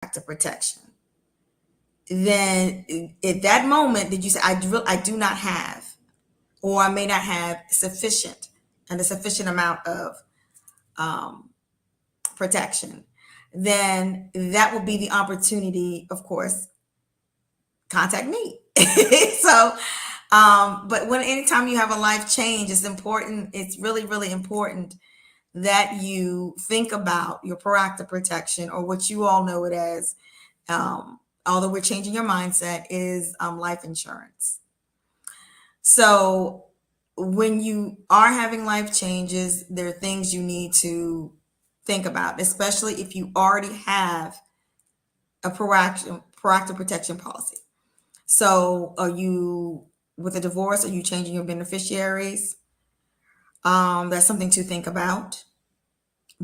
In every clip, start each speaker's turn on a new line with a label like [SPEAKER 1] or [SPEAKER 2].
[SPEAKER 1] proactive protection, then at that moment, did you say, I do not have, or I may not have sufficient and a sufficient amount of um, protection, then that will be the opportunity, of course, contact me. So, but when anytime you have a life change, it's important. It's really, really important that you think about your proactive protection, or what you all know it as, although we're changing your mindset, is life insurance. So when you are having life changes, there are things you need to think about, especially if you already have a proactive protection policy. So are you, with a divorce, are you changing your beneficiaries? That's something to think about,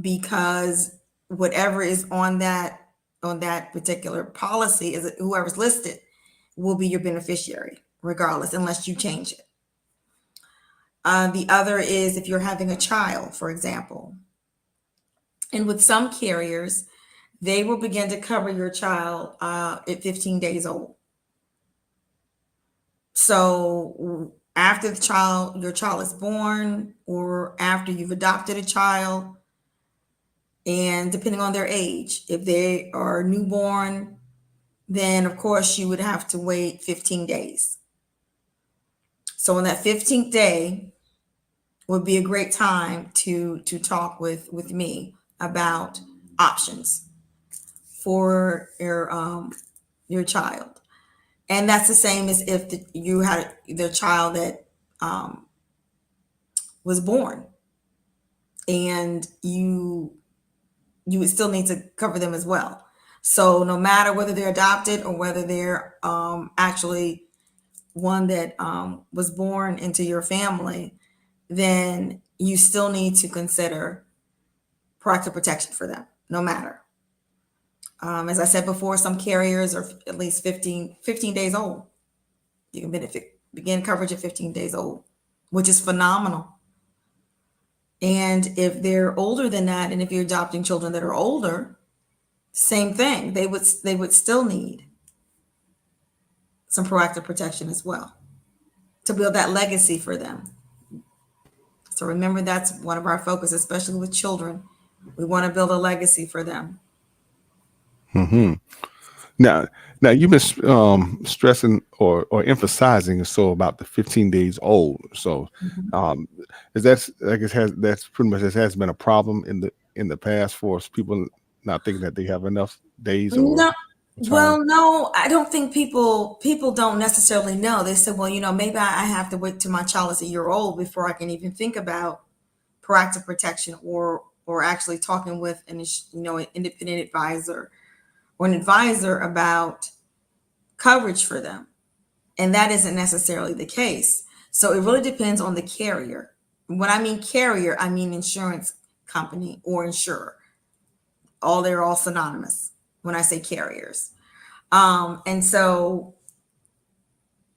[SPEAKER 1] because whatever is on that particular policy, is whoever's listed will be your beneficiary regardless, unless you change it. The other is if you're having a child, for example. And with some carriers, they will begin to cover your child at 15 days old. So after your child is born, or after you've adopted a child, and depending on their age, if they are newborn, then of course you would have to wait 15 days. So on that 15th day would be a great time to talk with me about options for your child. And that's the same as if you had the child that was born, and you would still need to cover them as well. So no matter whether they're adopted or whether they're actually one that was born into your family, then you still need to consider proactive protection for them, no matter. As I said before, some carriers are at least 15 days old. You can begin coverage at 15 days old, which is phenomenal. And if they're older than that, and if you're adopting children that are older, same thing. They would still need some proactive protection as well, to build that legacy for them. So remember, that's one of our focus, especially with children. We want to build a legacy for them.
[SPEAKER 2] Hmm. Now, now you've been stressing or emphasizing so about the 15 days old. So,
[SPEAKER 1] Mhm.
[SPEAKER 2] um, is that, I guess, has that's pretty much, has been a problem in the past for people not thinking that they have enough days or
[SPEAKER 1] No,
[SPEAKER 2] time.
[SPEAKER 1] well, no, I don't think people don't necessarily know. They said, well, maybe I have to wait till my child is a year old before I can even think about proactive protection, or actually talking with an independent advisor or an advisor about coverage for them. And that isn't necessarily the case. So it really depends on the carrier. When I mean carrier, I mean insurance company or insurer. They're all synonymous when I say carriers. And so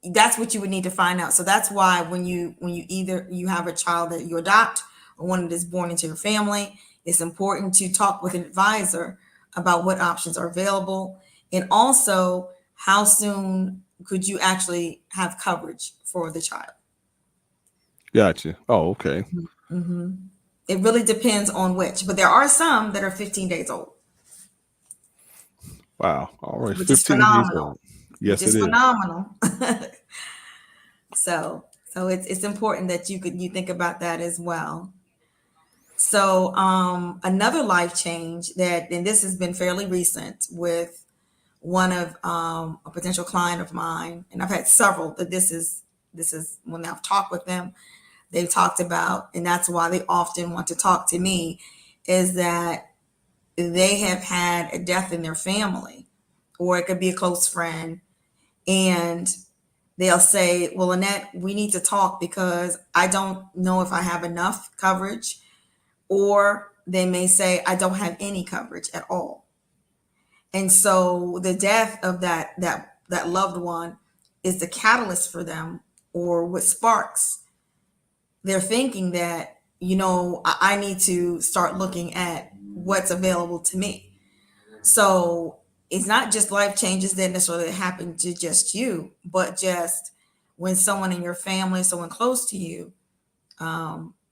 [SPEAKER 1] that's what you would need to find out. So that's why when you either you have a child that you adopt, or one that is born into your family, it's important to talk with an advisor about what options are available, and also how soon could you actually have coverage for the child.
[SPEAKER 2] Gotcha. Oh, okay.
[SPEAKER 1] Hmm. It really depends on which, but there are some that are 15 days old,
[SPEAKER 2] Wow. All right.
[SPEAKER 1] which is
[SPEAKER 2] 15 days
[SPEAKER 1] phenomenal.
[SPEAKER 2] old.
[SPEAKER 1] Which
[SPEAKER 2] Yes,
[SPEAKER 1] is
[SPEAKER 2] it is.
[SPEAKER 1] phenomenal. So it's important that you think about that as well. So another life change that, and this has been fairly recent with one of a potential client of mine, and I've had several that this is when I've talked with them, they've talked about, and that's why they often want to talk to me, is that they have had a death in their family, or it could be a close friend, and they'll say, well, Lynette, we need to talk because I don't know if I have enough coverage, or they may say, I don't have any coverage at all. And so the death of that loved one is the catalyst for them, or what sparks their thinking that, I need to start looking at what's available to me. So it's not just life changes that necessarily happen to just you, but just when someone in your family, someone close to you,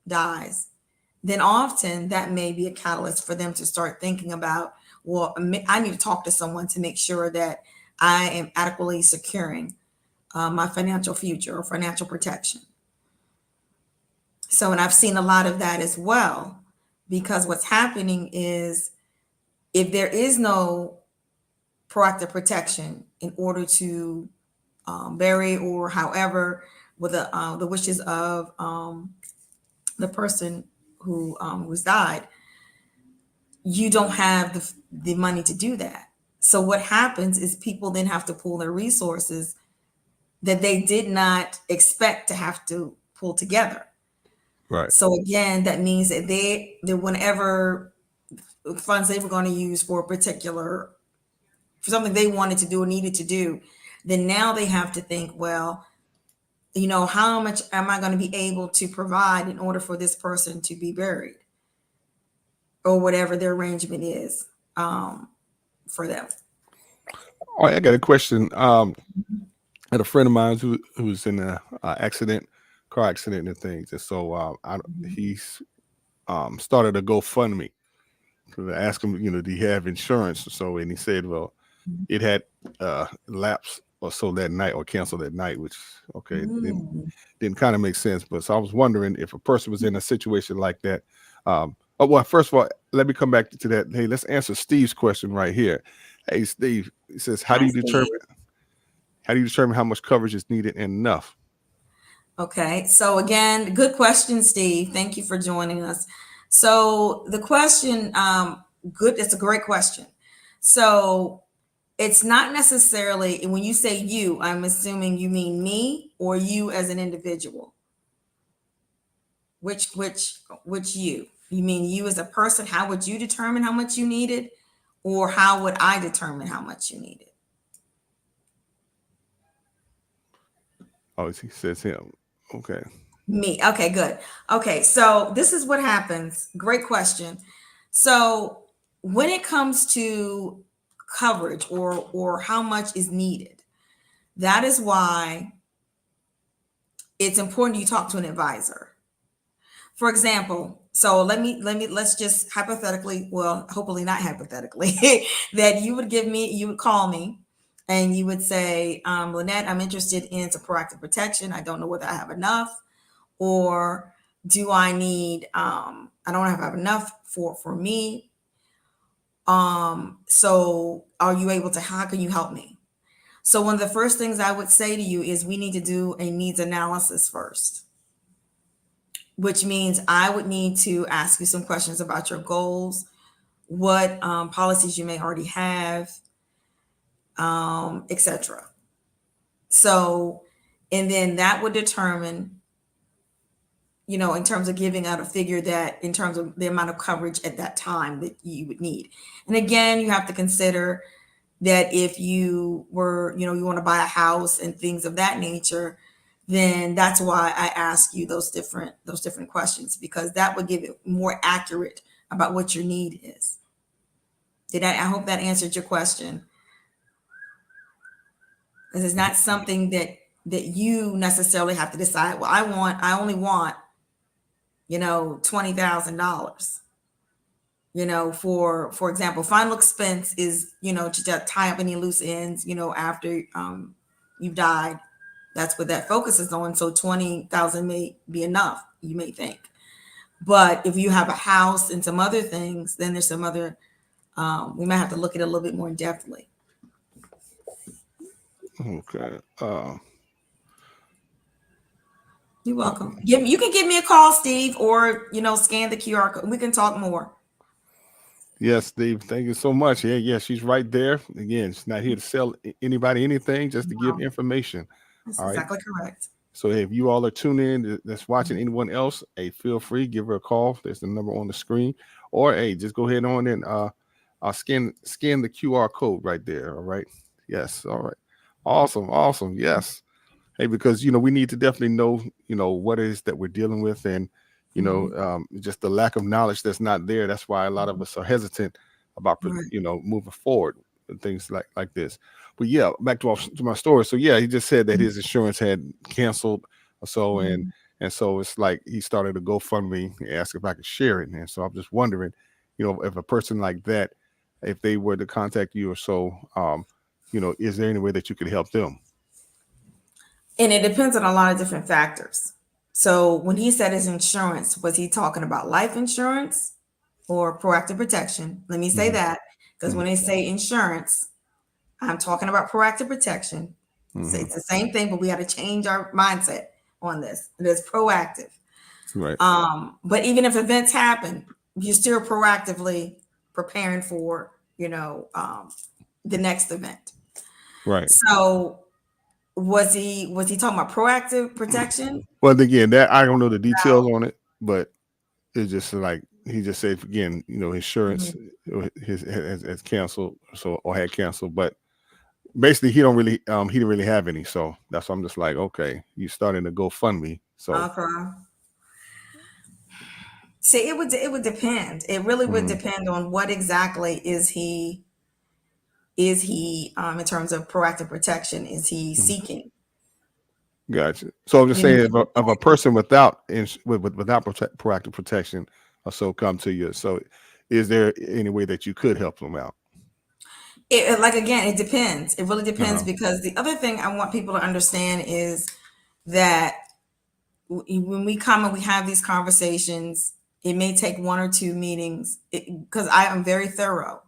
[SPEAKER 1] dies, then often that may be a catalyst for them to start thinking about, well, I need to talk to someone to make sure that I am adequately securing my financial future or financial protection. So, and I've seen a lot of that as well, because what's happening is if there is no proactive protection in order to bury or however, with the wishes of the person who's died, you don't have the money to do that. So what happens is people then have to pull their resources that they did not expect to have to pull together.
[SPEAKER 2] Right.
[SPEAKER 1] So again, that means that whenever funds they were going to use for a particular, for something they wanted to do or needed to do, then now they have to think, well, how much am I going to be able to provide in order for this person to be buried, or whatever their arrangement is for them.
[SPEAKER 2] All right, I got a question. I had a friend of mine who's in a car accident and things, and so he's started a GoFundMe to ask him, do you have insurance? So, and he said, well, it had lapsed or so that night or canceled that night, which didn't kind of make sense. But so I was wondering if a person was in a situation like that. Well, first of all, let me come back to that. Hey, let's answer Steve's question right here. Hey, Steve, he says, how do you determine how much coverage is needed and enough?
[SPEAKER 1] Okay, so again, good question, Steve. Thank you for joining us. So the question, it's a great question. So it's not necessarily, when you say you, I'm assuming you mean me or you as an individual. Which you? You mean you as a person? How would you determine how much you needed, or how would I determine how much you needed?
[SPEAKER 2] Oh, he says him. Okay.
[SPEAKER 1] Me. Okay, good. Okay, so this is what happens. Great question. So when it comes to coverage or how much is needed, that is why it's important you talk to an advisor. For example, so let's just hypothetically, well, hopefully not hypothetically, that you would call me and you would say, Lynette, I'm interested in some proactive protection. I don't know whether I have enough, or do I need, I don't have enough for me. So are you able to, how can you help me? So one of the first things I would say to you is we need to do a needs analysis first, which means I would need to ask you some questions about your goals, what policies you may already have, etc. So, and then that would determine, in terms of giving out a figure, that in terms of the amount of coverage at that time that you would need. And again, you have to consider that if you were, you want to buy a house and things of that nature, then that's why I ask you those different questions, because that would give it more accurate about what your need is. I hope that answered your question. Because it's not something that you necessarily have to decide, well, I only want, $20,000. For example, final expense is, to tie up any loose ends, after you've died. That's what that focuses on. So 20,000 may be enough, you may think. But if you have a house and some other things, then there's some other, we might have to look at it a little bit more in depthly.
[SPEAKER 2] Okay.
[SPEAKER 1] You're welcome. You can give me a call, Steve, or, scan the QR code. We can talk more.
[SPEAKER 2] Yes, Steve. Thank you so much. Yeah, she's right there. Again, she's not here to sell anybody anything, just to give information.
[SPEAKER 1] That's
[SPEAKER 2] all
[SPEAKER 1] exactly
[SPEAKER 2] right.
[SPEAKER 1] Correct.
[SPEAKER 2] So if you all are tuned in, that's watching anyone else, hey, feel free, give her a call. There's the number on the screen, or hey, just go ahead on and scan the QR code right there. All right. Yes. All right. Awesome. Yes. Hey, because we need to definitely know what it is that we're dealing with, and just the lack of knowledge that's not there. That's why a lot of us are hesitant about
[SPEAKER 1] Right.
[SPEAKER 2] moving forward. things like this. But yeah, back to my story. So yeah, he just said that his insurance had canceled or so,
[SPEAKER 1] Mhm.
[SPEAKER 2] and so it's like he started a GoFundMe and asked if I could share it. And so I'm just wondering, if a person like that, if they were to contact you or so, is there any way that you could help them?
[SPEAKER 1] And it depends on a lot of different factors. So when he said his insurance, was he talking about life insurance or proactive protection? Let me say
[SPEAKER 2] Hmm.
[SPEAKER 1] that, because
[SPEAKER 2] Hmm.
[SPEAKER 1] when they say insurance, I'm talking about proactive protection. So
[SPEAKER 2] Hmm.
[SPEAKER 1] it's the same thing, but we had to change our mindset on this. It is proactive.
[SPEAKER 2] Right.
[SPEAKER 1] But even if events happen, you're still proactively preparing for, the next event.
[SPEAKER 2] Right.
[SPEAKER 1] So was he talking about proactive protection?
[SPEAKER 2] Well, again, that I don't know the details on it, but it's just like he just said again, insurance has canceled, so or had canceled, but basically he didn't really have any, so that's why I'm just like, okay, you starting to GoFundMe, so
[SPEAKER 1] Okay. See, it would depend. It really would
[SPEAKER 2] mhm,
[SPEAKER 1] depend on what exactly is he in terms of proactive protection is he
[SPEAKER 2] mhm,
[SPEAKER 1] seeking?
[SPEAKER 2] gotcha. So I'm just
[SPEAKER 1] You know,
[SPEAKER 2] saying, if a person without without proactive protection or so come to you, so is there any way that you could help them out?
[SPEAKER 1] like again, it depends. It really depends,
[SPEAKER 2] Uh-huh.
[SPEAKER 1] because the other thing I want people to understand is that when we come and we have these conversations, it may take one or two meetings, because I am very thorough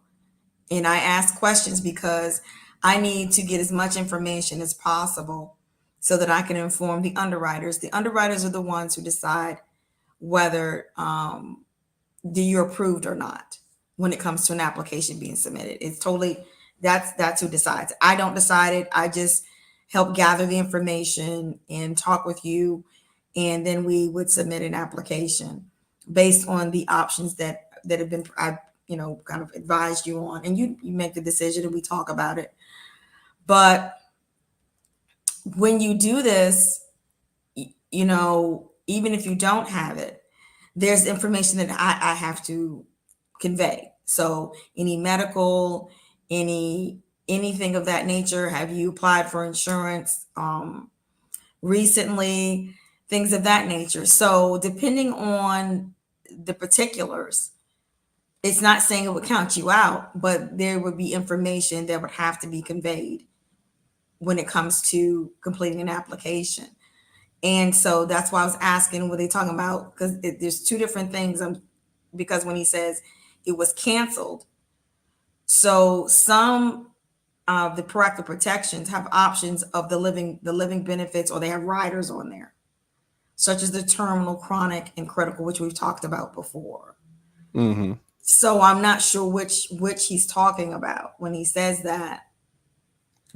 [SPEAKER 1] and I ask questions because I need to get as much information as possible so that I can inform the underwriters. The underwriters are the ones who decide whether do you're approved or not when it comes to an application being submitted. It's totally that's who decides. I don't decide it. I just help gather the information and talk with you, and then we would submit an application based on the options that have been I kind of advised you on, and you make the decision and we talk about it. But when you do this, even if you don't have it, there's information that I have to convey. So any medical, any anything of that nature, have you applied for insurance recently, things of that nature. So depending on the particulars, it's not saying it would count you out, but there would be information that would have to be conveyed when it comes to completing an application. And so that's why I was asking, were they talking about, because there's two different things. Because when he says it was canceled, so some of the proactive protections have options of the living benefits, or they have riders on there, such as the terminal, chronic, and critical, which we've talked about before.
[SPEAKER 2] Hmm.
[SPEAKER 1] So I'm not sure which he's talking about when he says that.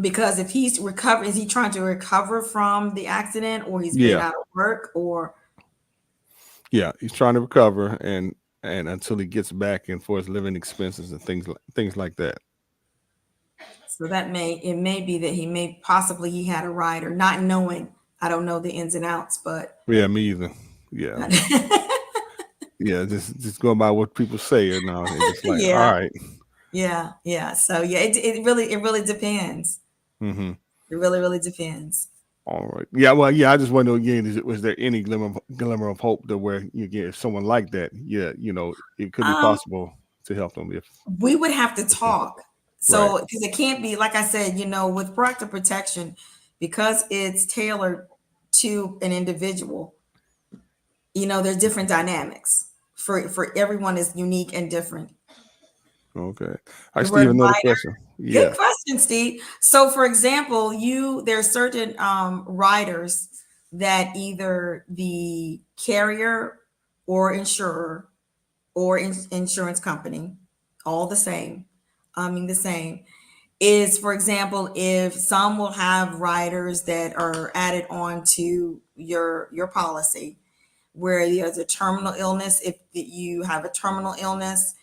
[SPEAKER 1] Because if he's recovering, is he trying to recover from the accident, or he's been
[SPEAKER 2] Yeah,
[SPEAKER 1] out of work, or
[SPEAKER 2] yeah, he's trying to recover and until he gets back and for his living expenses and things like that.
[SPEAKER 1] so it may be that he had a rider, not knowing. I don't know the ins and outs, but
[SPEAKER 2] Yeah, me either. Yeah, yeah, just going by what people say, and now it's just like, all
[SPEAKER 1] yeah,
[SPEAKER 2] right.
[SPEAKER 1] yeah. So yeah, it really depends.
[SPEAKER 2] Mm-hmm.
[SPEAKER 1] It really depends.
[SPEAKER 2] All right. Yeah. Well. Yeah. I just want to know again. Was there any glimmer of hope that where you get if someone like that? Yeah. It could be
[SPEAKER 1] Um,
[SPEAKER 2] possible to help them if.
[SPEAKER 1] we would have to
[SPEAKER 2] Okay.
[SPEAKER 1] talk.
[SPEAKER 2] Right.
[SPEAKER 1] So because it can't be like I said, with proactive protection, because it's tailored to an individual. There's different dynamics. For everyone is unique and different.
[SPEAKER 2] Okay. All right,
[SPEAKER 1] The
[SPEAKER 2] Steve.
[SPEAKER 1] word
[SPEAKER 2] Another
[SPEAKER 1] rider.
[SPEAKER 2] question.
[SPEAKER 1] Good
[SPEAKER 2] Yeah.
[SPEAKER 1] question, Steve. So, for example, there's certain riders that either the carrier or insurer or insurance company, all the same, I mean the same, is, for example, if some will have riders that are added on to your policy, where there's a terminal illness. If you have a terminal illness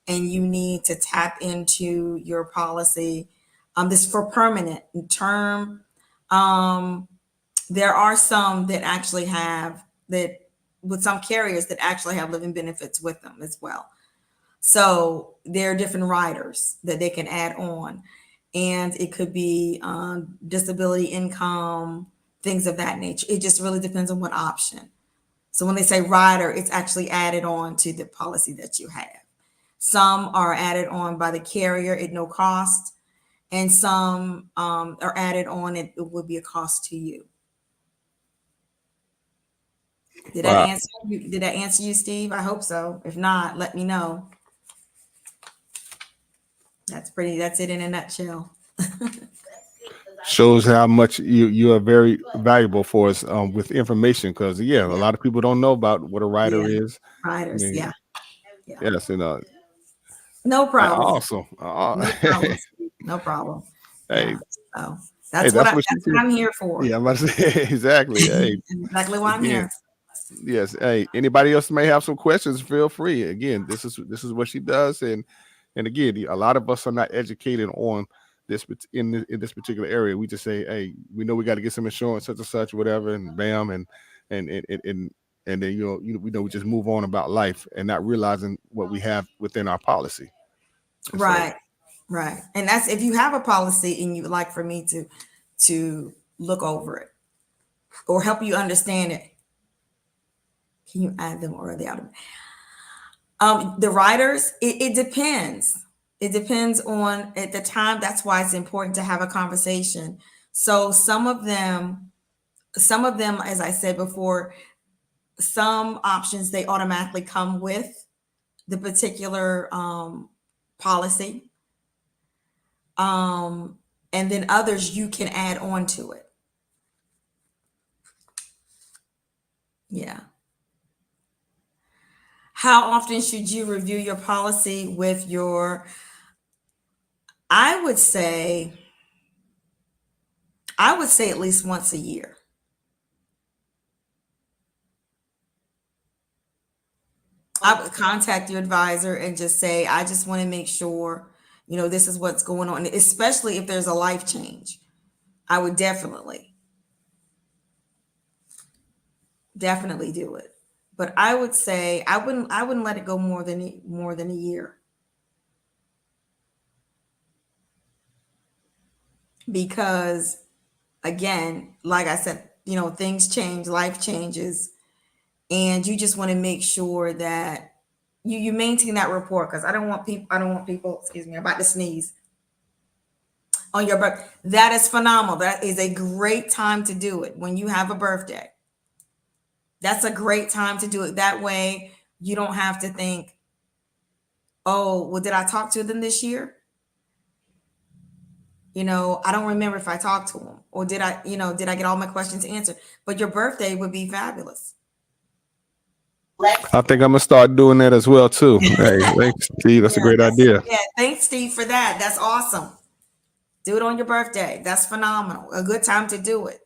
[SPEAKER 1] and you need to tap into your policy, this is for permanent term. Um, there are some that actually have that, with some carriers that actually have living benefits with them as well. So there are different riders that they can add on, and it could be disability income, things of that nature. It just really depends on what option. So when they say rider, it's actually added on to the policy that you have. Some are added on by the carrier at no cost, and some are added on. It would be a cost to you. Did that
[SPEAKER 2] Wow.
[SPEAKER 1] answer you? Did that answer you, Steve? I hope so. If not, let me know. That's it in a nutshell.
[SPEAKER 2] Shows how much you are very valuable for us with information, because a
[SPEAKER 1] Yeah.
[SPEAKER 2] lot of people don't know about what a rider
[SPEAKER 1] Yeah.
[SPEAKER 2] is. I
[SPEAKER 1] Riders.
[SPEAKER 2] mean,
[SPEAKER 1] Yeah. Yeah.
[SPEAKER 2] yes, and
[SPEAKER 1] No problem.
[SPEAKER 2] awesome.
[SPEAKER 1] No problem, Steve. No problem.
[SPEAKER 2] Hey,
[SPEAKER 1] Yeah. So
[SPEAKER 2] hey,
[SPEAKER 1] that's
[SPEAKER 2] that's what she
[SPEAKER 1] that's
[SPEAKER 2] said.
[SPEAKER 1] what I'm here for.
[SPEAKER 2] Yeah, I'm about to say exactly. Hey,
[SPEAKER 1] Exactly why I'm
[SPEAKER 2] again,
[SPEAKER 1] here.
[SPEAKER 2] yes. Hey, anybody else may have some questions? Feel free. Again, this is what she does, and again, a lot of us are not educated on this in this particular area. We just say, hey, we know we got to get some insurance, such and such, whatever, and bam, and then we know we just move on about life and not realizing what we have within our policy. And so,
[SPEAKER 1] Right. Right. And that's if you have a policy and you would like for me to look over it or help you understand it. Can you add them or are they out of the riders? It depends. It depends on at the time. That's why it's important to have a conversation. So some of them, as I said before, some options they automatically come with the particular policy. And then others you can add on to it. Yeah. How often should you review your policy with your, I would say, at least once a year. I would contact your advisor and just say, I just want to make sure, this is what's going on, especially if there's a life change. I would definitely do it. But I would say I wouldn't let it go more than a year. Because again, like I said, things change, life changes, and you just want to make sure that you maintain that rapport. Because I don't want people, excuse me, I'm about to sneeze on your birthday. That is phenomenal. That is a great time to do it when you have a birthday. That's a great time to do it. That way you don't have to think, oh, well, did I talk to them this year? I don't remember if I talked to them, or did I get all my questions answered? But your birthday would be fabulous.
[SPEAKER 2] I think I'm gonna start doing that as well too. Hey, thanks, Steve. That's a
[SPEAKER 1] Yeah,
[SPEAKER 2] great idea.
[SPEAKER 1] thanks, Steve, for that. That's awesome. Do it on your birthday. That's phenomenal. A good time to do it.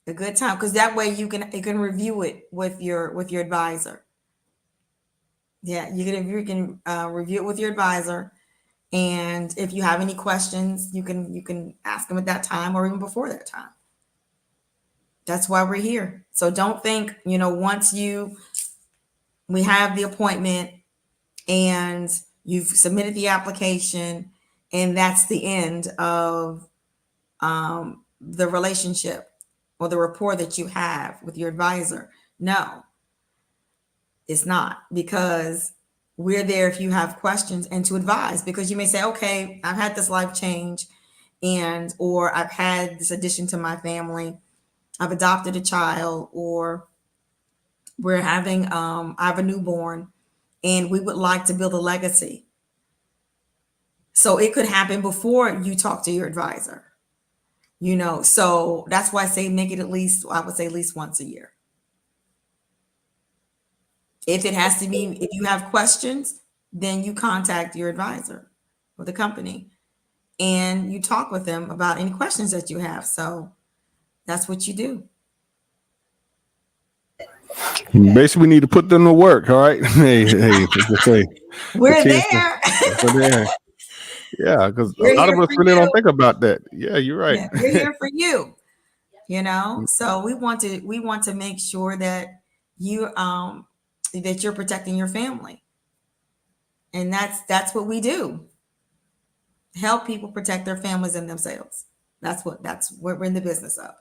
[SPEAKER 1] A good time, because that way you can review it with your advisor. Yeah, you can review it with your advisor, and if you have any questions, you can ask them at that time or even before that time. That's why we're here. So don't think, once we have the appointment and you've submitted the application and that's the end of the relationship or the rapport that you have with your advisor. No, it's not, because we're there if you have questions and to advise, because you may say, okay, I've had this life change or I've had this addition to my family. I've adopted a child, or I have a newborn and we would like to build a legacy. So it could happen before you talk to your advisor, so that's why I say make it I would say at least once a year. If it has to be, if you have questions, then you contact your advisor or the company and you talk with them about any questions that you have. So that's what you do.
[SPEAKER 2] Basically, we need to put them to work. All right. Hey, just say the
[SPEAKER 1] We're
[SPEAKER 2] chance
[SPEAKER 1] there.
[SPEAKER 2] for there. Yeah, because a
[SPEAKER 1] We're
[SPEAKER 2] lot
[SPEAKER 1] here
[SPEAKER 2] of us
[SPEAKER 1] for
[SPEAKER 2] really don't
[SPEAKER 1] you.
[SPEAKER 2] think about that. Yeah, you're right.
[SPEAKER 1] Yeah, we're here for you. So we want to make sure that you're protecting your family. And that's what we do. Help people protect their families and themselves. That's what we're in the business of.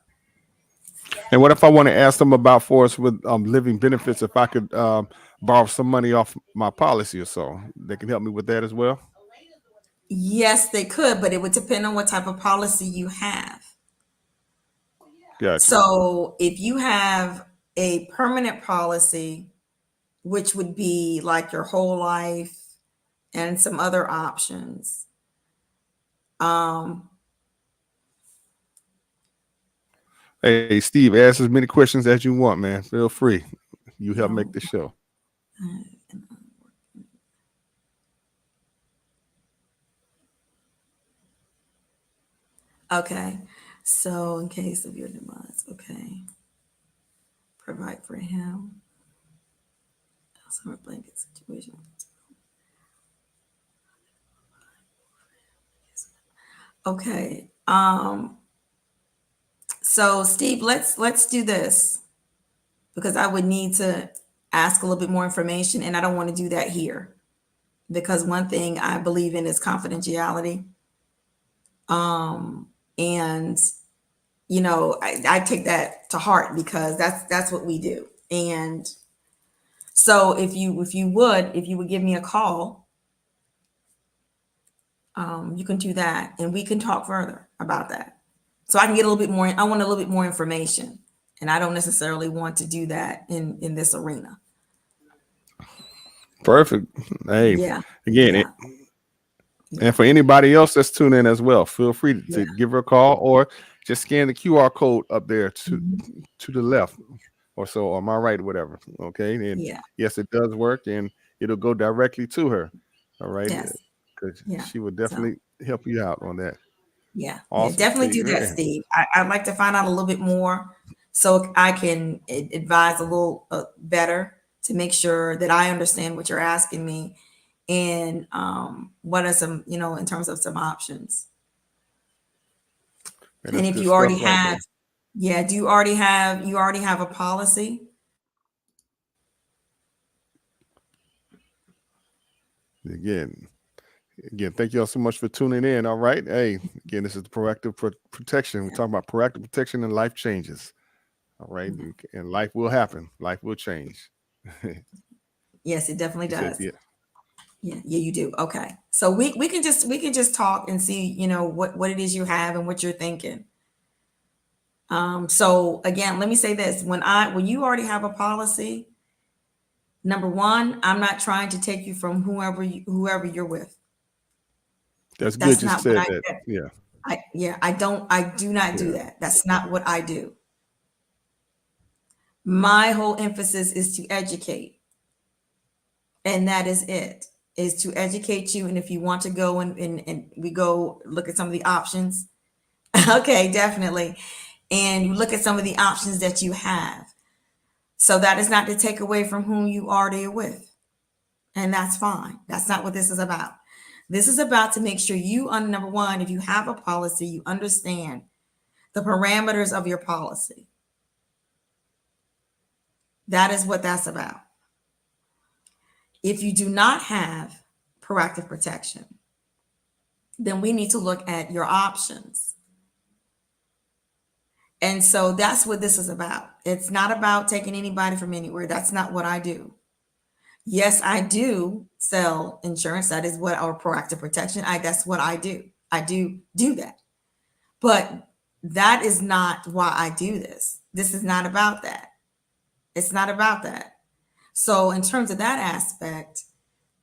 [SPEAKER 2] And what if I want to ask them about for us with living benefits? If I could borrow some money off my policy or so, they can help me with that as well.
[SPEAKER 1] Yes, they could, but it would depend on what type of policy you have.
[SPEAKER 2] Gotcha.
[SPEAKER 1] So if you have a permanent policy, which would be like your whole life and some other options, um,
[SPEAKER 2] Hey, Steve, ask as many questions as you want, man. Feel free. You help make the show.
[SPEAKER 1] okay. So in case of your demise, okay, provide for him. Summer blanket situation. Okay. So Steve, let's do this because I would need to ask a little bit more information, and I don't want to do that here because one thing I believe in is confidentiality. And I take that to heart because that's what we do. And so if you would give me a call, you can do that, and we can talk further about that. So I can get a little bit more. I want a little bit more information, and I don't necessarily want to do that in this arena.
[SPEAKER 2] Perfect. Hey,
[SPEAKER 1] Yeah,
[SPEAKER 2] again,
[SPEAKER 1] yeah, yeah,
[SPEAKER 2] and for anybody else that's tuning in as well, feel free to
[SPEAKER 1] yeah.
[SPEAKER 2] give her a call or just scan the QR code up there
[SPEAKER 1] Mhm.
[SPEAKER 2] to the left or so, or my right, whatever. Okay. And
[SPEAKER 1] Yeah.
[SPEAKER 2] yes, it does work and it'll go directly to her. All right.
[SPEAKER 1] Yes.
[SPEAKER 2] Because
[SPEAKER 1] Yeah.
[SPEAKER 2] she will
[SPEAKER 1] So
[SPEAKER 2] definitely help you out on that.
[SPEAKER 1] yeah, yeah,
[SPEAKER 2] Awesome,
[SPEAKER 1] definitely
[SPEAKER 2] Steve.
[SPEAKER 1] do that,
[SPEAKER 2] Yeah.
[SPEAKER 1] Steve. I'd like to find out a little bit more so I can advise a little better to make sure that I understand what you're asking me and what are some, in terms of some options.
[SPEAKER 2] And
[SPEAKER 1] And
[SPEAKER 2] that's
[SPEAKER 1] if
[SPEAKER 2] good
[SPEAKER 1] you already
[SPEAKER 2] stuff right
[SPEAKER 1] have,
[SPEAKER 2] there.
[SPEAKER 1] yeah, do you already have a policy?
[SPEAKER 2] Again, again, thank you all so much for tuning in. All right. Hey, again, this is the proactive protection. We're
[SPEAKER 1] Yeah.
[SPEAKER 2] talking about proactive protection and life changes. All right.
[SPEAKER 1] Mhm.
[SPEAKER 2] And life will happen. Life will change.
[SPEAKER 1] Yes, it definitely
[SPEAKER 2] You said,
[SPEAKER 1] does.
[SPEAKER 2] yeah.
[SPEAKER 1] Yeah, yeah, you do. Okay. So we can just talk and see, what it is you have and what you're thinking. So again, let me say this. When you already have a policy, number one, I'm not trying to take you from whoever you're with.
[SPEAKER 2] That's good.
[SPEAKER 1] That's
[SPEAKER 2] Just
[SPEAKER 1] not what
[SPEAKER 2] said
[SPEAKER 1] I
[SPEAKER 2] that.
[SPEAKER 1] do.
[SPEAKER 2] Yeah.
[SPEAKER 1] I do not do
[SPEAKER 2] Yeah.
[SPEAKER 1] that. That's not what I do. My whole emphasis is to educate. And that is it, is to educate you. And if you want to go and we go look at some of the options, okay, definitely. And you look at some of the options that you have. So that is not to take away from whom you already are with. And that's fine. That's not what this is about. This is about to make sure you, on number one, if you have a policy, you understand the parameters of your policy. That is what that's about. If you do not have proactive protection, then we need to look at your options. And so that's what this is about. It's not about taking anybody from anywhere. That's not what I do. Yes, I do sell insurance. That is what our proactive protection. That's what I do. I do that. But that is not why I do this. This is not about that. It's not about that. So in terms of that aspect,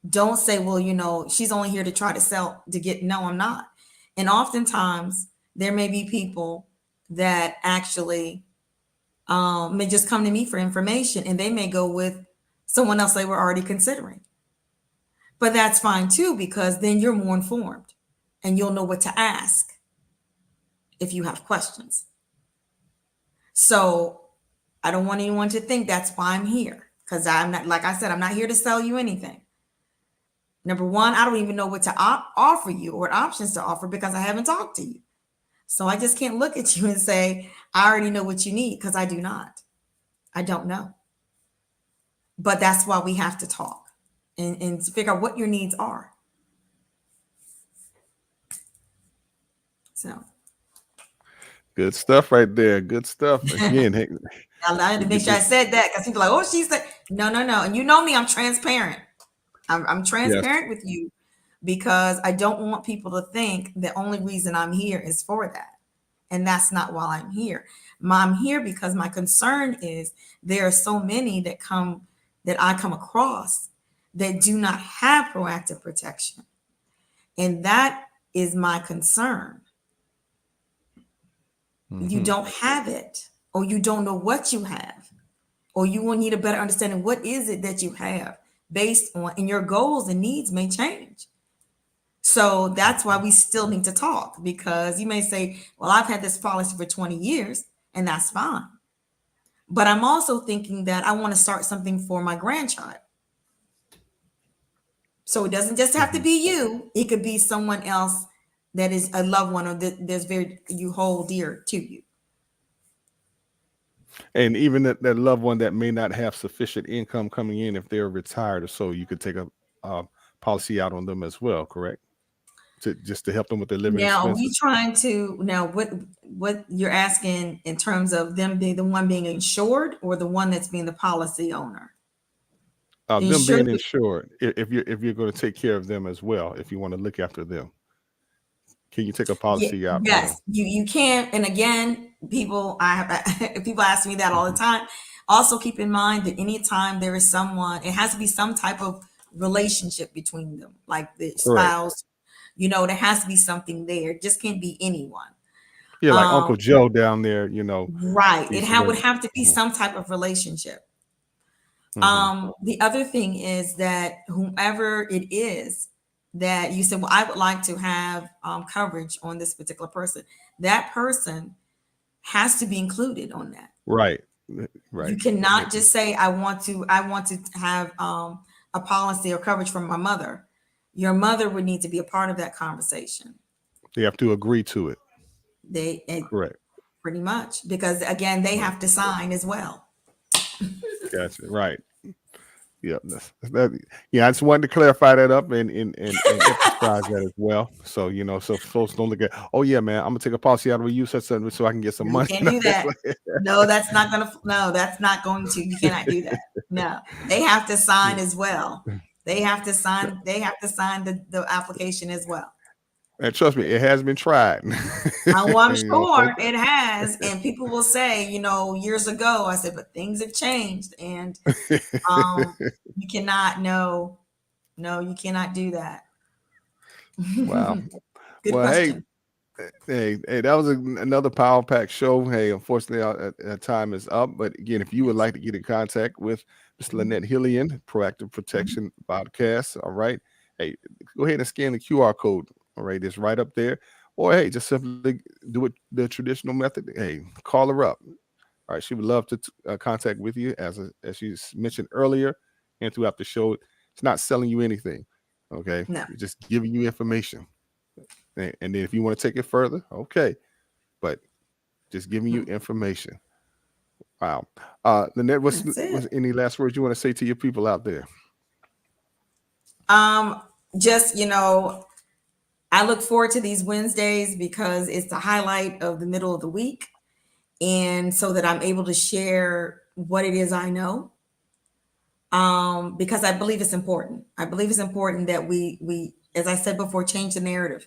[SPEAKER 1] don't say, well, she's only here to try to sell to get. No, I'm not. And oftentimes there may be people that actually may just come to me for information and they may go with someone else they were already considering. But that's fine too, because then you're more informed and you'll know what to ask if you have questions. So I don't want anyone to think that's why I'm here, because I'm not, like I said, I'm not here to sell you anything. Number one, I don't even know what to offer you or what options to offer because I haven't talked to you. So I just can't look at you and say, I already know what you need, because I do not. I don't know. But that's why we have to talk. and figure out what your needs are. So
[SPEAKER 2] Good stuff right there. Good stuff. Again, hey,
[SPEAKER 1] I had to
[SPEAKER 2] we
[SPEAKER 1] make
[SPEAKER 2] get
[SPEAKER 1] sure I
[SPEAKER 2] this.
[SPEAKER 1] said that because people are like, oh, she said, no, no, no. And you know me, I'm transparent. I'm
[SPEAKER 2] Yes.
[SPEAKER 1] transparent with you because I don't want people to think the only reason I'm here is for that. And that's not why I'm here. I'm here because my concern is there are so many that I come across that do not have proactive protection. And that is my concern. You
[SPEAKER 2] Mm-hmm.
[SPEAKER 1] don't have it, or you don't know what you have, or you will need a better understanding what is it that you have based on, and your goals and needs may change. So that's why we still need to talk, because you may say, well, I've had this policy for 20 years, and that's fine. But I'm also thinking that I want to start something for my grandchild. So it doesn't just have to
[SPEAKER 2] Mm-hmm.
[SPEAKER 1] be you, it could be someone else that is a loved one or that there's very you hold dear to you.
[SPEAKER 2] And even that loved one that may not have sufficient income coming in, if they're retired or so, you could take a policy out on them as well, correct? Just to help them with their living
[SPEAKER 1] Now, are we
[SPEAKER 2] expenses.
[SPEAKER 1] trying to now what you're asking in terms of them being the one being insured or the one that's being the policy owner? The
[SPEAKER 2] Them
[SPEAKER 1] insured,
[SPEAKER 2] being insured, if you're going to take care of them as well, if you want to look after them, can you take a
[SPEAKER 1] yeah,
[SPEAKER 2] policy out on them?
[SPEAKER 1] yes, you can. And again, people I have people ask me that all the
[SPEAKER 2] Hmm.
[SPEAKER 1] time. Also, keep in mind that anytime there is someone, it has to be some type of relationship between them, like the
[SPEAKER 2] Correct.
[SPEAKER 1] spouse. There has to be something there. It just can't be anyone.
[SPEAKER 2] Yeah, like
[SPEAKER 1] Um,
[SPEAKER 2] Uncle Joe down there,
[SPEAKER 1] right. It
[SPEAKER 2] piece of
[SPEAKER 1] would
[SPEAKER 2] it.
[SPEAKER 1] have to be
[SPEAKER 2] Hmm.
[SPEAKER 1] some type of relationship.
[SPEAKER 2] Hmm.
[SPEAKER 1] The other thing is that whomever it is that you said, well, I would like to have coverage on this particular person, that person has to be included on that.
[SPEAKER 2] Right.
[SPEAKER 1] You
[SPEAKER 2] Right.
[SPEAKER 1] cannot just say, I want to have a policy or coverage from my mother. Your mother would need to be a part of that conversation.
[SPEAKER 2] They have to agree to it.
[SPEAKER 1] They
[SPEAKER 2] Correct.
[SPEAKER 1] pretty much, because again, they
[SPEAKER 2] Right.
[SPEAKER 1] have to sign as well.
[SPEAKER 2] Gotcha. Right. Yeah. Yeah. I just wanted to clarify that up and emphasize that as well. So so folks don't look at, oh yeah, man, I'm gonna take a policy out of you such and so I can get some
[SPEAKER 1] No, you
[SPEAKER 2] money.
[SPEAKER 1] can't do that. No, that's not gonna. No, that's not going to. You cannot do that. No, they have to sign as well. They have to sign. They have to sign the application as well.
[SPEAKER 2] And trust me, it has been tried.
[SPEAKER 1] I'm sure
[SPEAKER 2] Folks.
[SPEAKER 1] it has, and people will say, years ago, I said, but things have changed, and um, you cannot. No, no, you cannot do that.
[SPEAKER 2] Wow.
[SPEAKER 1] Good
[SPEAKER 2] Well, hey,
[SPEAKER 1] question.
[SPEAKER 2] that was another Power Pack show. Hey, unfortunately, our time is up. But again, if you would
[SPEAKER 1] Yes.
[SPEAKER 2] like to get in contact with Miss
[SPEAKER 1] Mhm.
[SPEAKER 2] Lynette Hillian, Proactive
[SPEAKER 1] Mhm.
[SPEAKER 2] Protection Podcast, all right. Hey, go ahead and scan the QR code. All right, it's right up there. Or hey, just simply do it the traditional method. Hey, call her up. All right, she would love to contact with you, as she mentioned earlier and throughout the show. It's not selling you anything. Okay,
[SPEAKER 1] No.
[SPEAKER 2] it's just giving you information. And then if you want to take it further, okay. But just giving you
[SPEAKER 1] Mhm.
[SPEAKER 2] information. Wow. Lynette,
[SPEAKER 1] That's
[SPEAKER 2] what's
[SPEAKER 1] it.
[SPEAKER 2] any last words you want to say to your people out there?
[SPEAKER 1] Um, just I look forward to these Wednesdays because it's the highlight of the middle of the week. And so that I'm able to share what it is I know. Because I believe it's important. I believe it's important that we, as I said before, change the narrative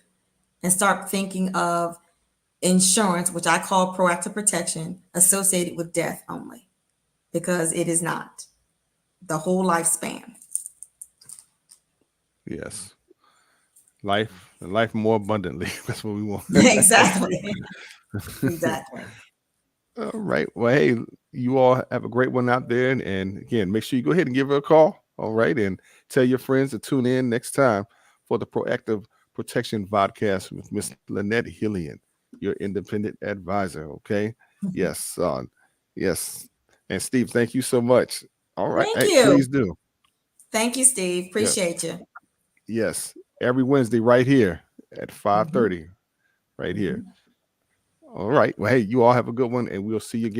[SPEAKER 1] and start thinking of insurance, which I call proactive protection, associated with death only, because it is not the whole lifespan.
[SPEAKER 2] Yes. Life and life more abundantly. That's what we want.
[SPEAKER 1] Exactly. Exactly.
[SPEAKER 2] All right. Well, hey, you all have a great one out there. And again, make sure you go ahead and give her a call. All right. And tell your friends to tune in next time for the Proactive Protection Vodcast with Miss Lynette Hillian, your independent advisor. Okay. Yes, son. Yes. And Steve, thank you so much. All right.
[SPEAKER 1] Thank
[SPEAKER 2] Hey,
[SPEAKER 1] you.
[SPEAKER 2] please do.
[SPEAKER 1] Thank you, Steve.
[SPEAKER 2] Yeah.
[SPEAKER 1] Appreciate you.
[SPEAKER 2] Yes. Every Wednesday right here at
[SPEAKER 1] Mhm.
[SPEAKER 2] 5:30. Right here.
[SPEAKER 1] Mhm.
[SPEAKER 2] All right. Well, hey, you all have a good one, and we'll see you again.